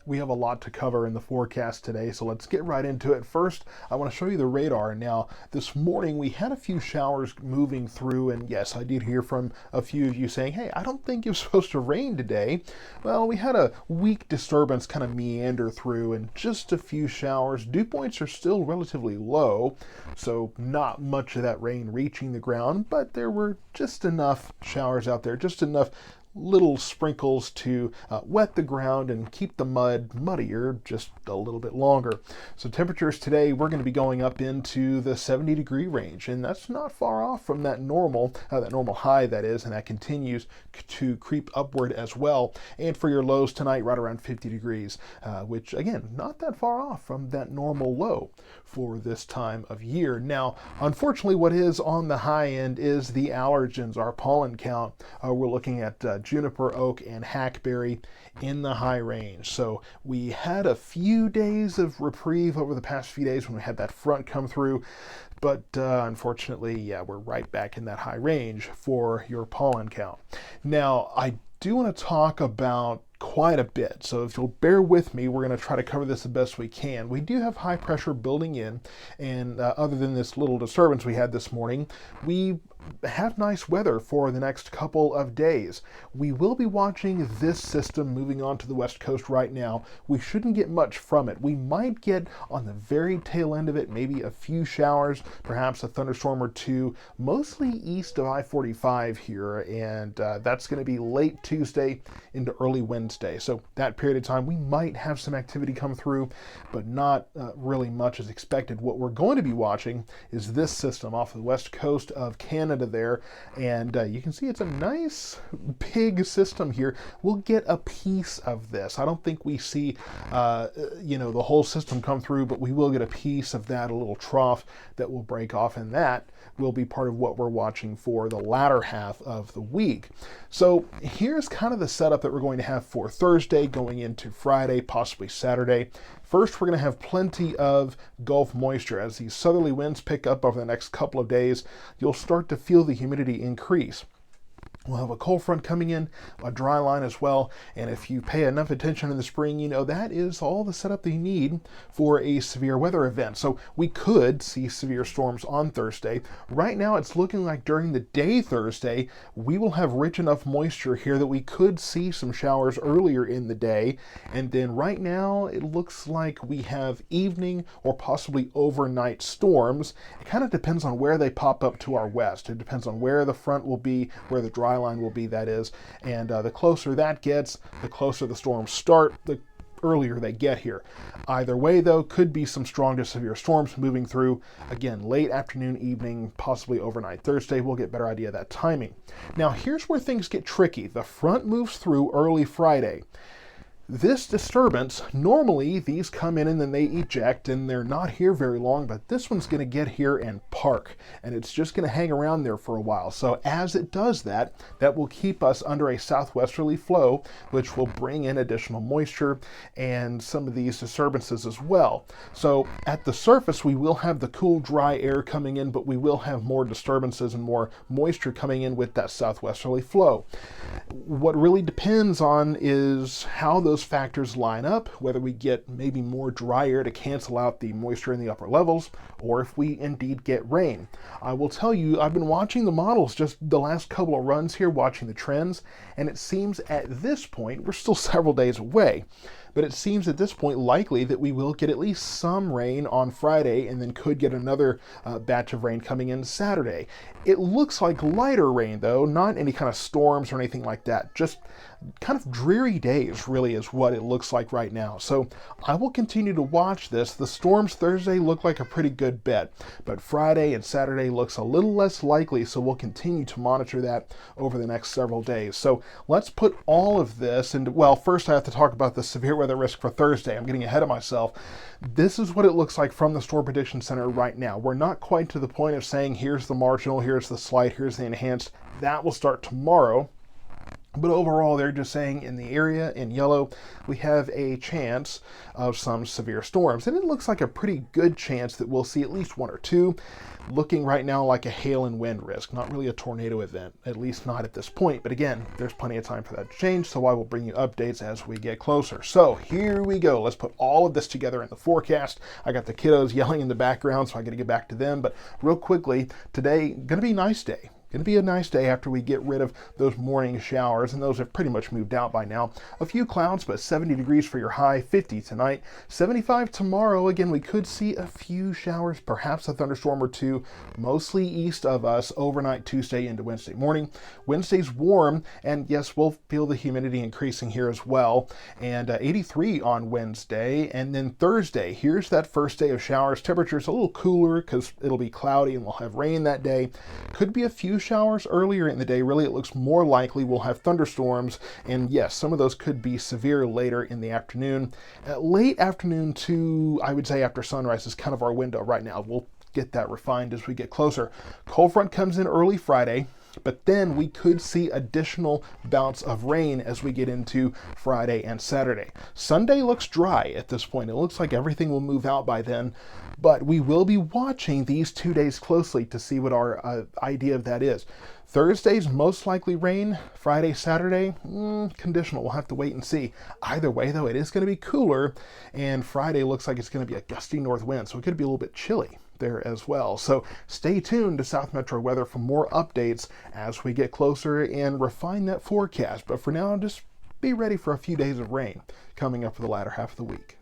We have a lot to cover in the forecast today, so let's get right into it. First, I want to show you the radar. Now, this morning we had a few showers moving through, and yes, I did hear from a few of you saying, hey, I don't think it was supposed to rain today. Well, we had a weak disturbance kind of meander through, and just a few showers. Dew points are still relatively low, so not much of that rain reaching the ground, but there were just enough showers out there, just enough little sprinkles to wet the ground and keep the mud muddier just a little bit longer. So temperatures today, we're going to be going up into the 70-degree range, and that's not far off from that normal high that is, and that continues to creep upward as well. And for your lows tonight, right around 50 degrees, which again, not that far off from that normal low for this time of year. Now, unfortunately, what is on the high end is the allergens, our pollen count. We're looking at juniper, oak, and hackberry in the high range. So we had a few days of reprieve over the past few days when we had that front come through, but unfortunately, yeah, we're right back in that high range for your pollen count. Now, I do want to talk about quite a bit. So if you'll bear with me, we're going to try to cover this the best we can. We do have high pressure building in, and other than this little disturbance we had this morning, we have nice weather for the next couple of days. We will be watching this system moving on to the west coast right now. We shouldn't get much from it. We might get on the very tail end of it, maybe a few showers, perhaps a thunderstorm or two, mostly east of I-45 here, and that's going to be late Tuesday into early Wednesday. So that period of time, we might have some activity come through, but not really much as expected. What we're going to be watching is this system off the west coast of Canada there, and you can see it's a nice big system here. We'll get a piece of this. I don't think we see the whole system come through, but we will get a piece of that, a little trough that will break off, and that will be part of what we're watching for the latter half of the week. So here's kind of the setup that we're going to have for Thursday going into Friday, possibly Saturday. First, we're going to have plenty of Gulf moisture. As these southerly winds pick up over the next couple of days, you'll start to feel the humidity increase. We'll have a cold front coming in, a dry line as well, and if you pay enough attention in the spring, you know that is all the setup that you need for a severe weather event. So we could see severe storms on Thursday. Right now it's looking like during the day Thursday, we will have rich enough moisture here that we could see some showers earlier in the day, and then right now it looks like we have evening or possibly overnight storms. It kind of depends on where they pop up to our west. It depends on where the front will be, where the dry line will be, that is, and the closer that gets, the closer the storms start, the earlier they get here. Either way, though, could be some strong to severe storms moving through, again, late afternoon, evening, possibly overnight Thursday. We'll get a better idea of that timing. Now, here's where things get tricky. The front moves through early Friday. This disturbance, normally these come in and then they eject and they're not here very long, but this one's going to get here and park, and it's just going to hang around there for a while. So as it does that, that will keep us under a southwesterly flow, which will bring in additional moisture and some of these disturbances as well. So at the surface, we will have the cool, dry air coming in, but we will have more disturbances and more moisture coming in with that southwesterly flow. What really depends on is how those factors line up, whether we get maybe more dry air to cancel out the moisture in the upper levels, or if we indeed get rain. I will tell you, I've been watching the models just the last couple of runs here, watching the trends, and it seems at this point, we're still several days away, but it seems at this point likely that we will get at least some rain on Friday and then could get another batch of rain coming in Saturday. It looks like lighter rain though, not any kind of storms or anything like that, just kind of dreary days really is what it looks like right now. So I will continue to watch this. The storms Thursday look like a pretty good bet, but Friday and Saturday looks a little less likely, so we'll continue to monitor that over the next several days. So let's put all of this into, well, first I have to talk about the severe weather risk for Thursday. I'm getting ahead of myself. This is what it looks like from the Storm Prediction Center right now. We're not quite to the point of saying here's the marginal, here's the slight, here's the enhanced. That will start tomorrow. But overall, they're just saying in the area in yellow, we have a chance of some severe storms. And it looks like a pretty good chance that we'll see at least one or two. Looking right now like a hail and wind risk, not really a tornado event, at least not at this point. But again, there's plenty of time for that to change, so I will bring you updates as we get closer. So here we go. Let's put all of this together in the forecast. I got the kiddos yelling in the background, so I got to get back to them. But real quickly, today, going to be a nice day. Going to be a nice day after we get rid of those morning showers, and those have pretty much moved out by now. A few clouds, but 70 degrees for your high, 50 tonight, 75 tomorrow. Again, we could see a few showers, perhaps a thunderstorm or two, mostly east of us overnight Tuesday into Wednesday morning. Wednesday's warm, and yes, we'll feel the humidity increasing here as well, and 83 on Wednesday. And then Thursday, here's that first day of showers. Temperature's a little cooler because it'll be cloudy and we'll have rain that day. Could be a few showers earlier in the day. Really, it looks more likely we'll have thunderstorms, and yes, some of those could be severe later in the afternoon. Late afternoon to, I would say, after sunrise is kind of our window right now. We'll get that refined as we get closer. Cold front comes in early Friday, but then we could see additional bouts of rain as we get into Friday and Saturday. Sunday looks dry at this point. It looks like everything will move out by then, but we will be watching these 2 days closely to see what our idea of that is. Thursday's most likely rain. Friday, Saturday, conditional. We'll have to wait and see. Either way, though, it is going to be cooler, and Friday looks like it's going to be a gusty north wind, so it could be a little bit chilly there as well. So stay tuned to South Metro Weather for more updates as we get closer and refine that forecast. But for now, just be ready for a few days of rain coming up for the latter half of the week.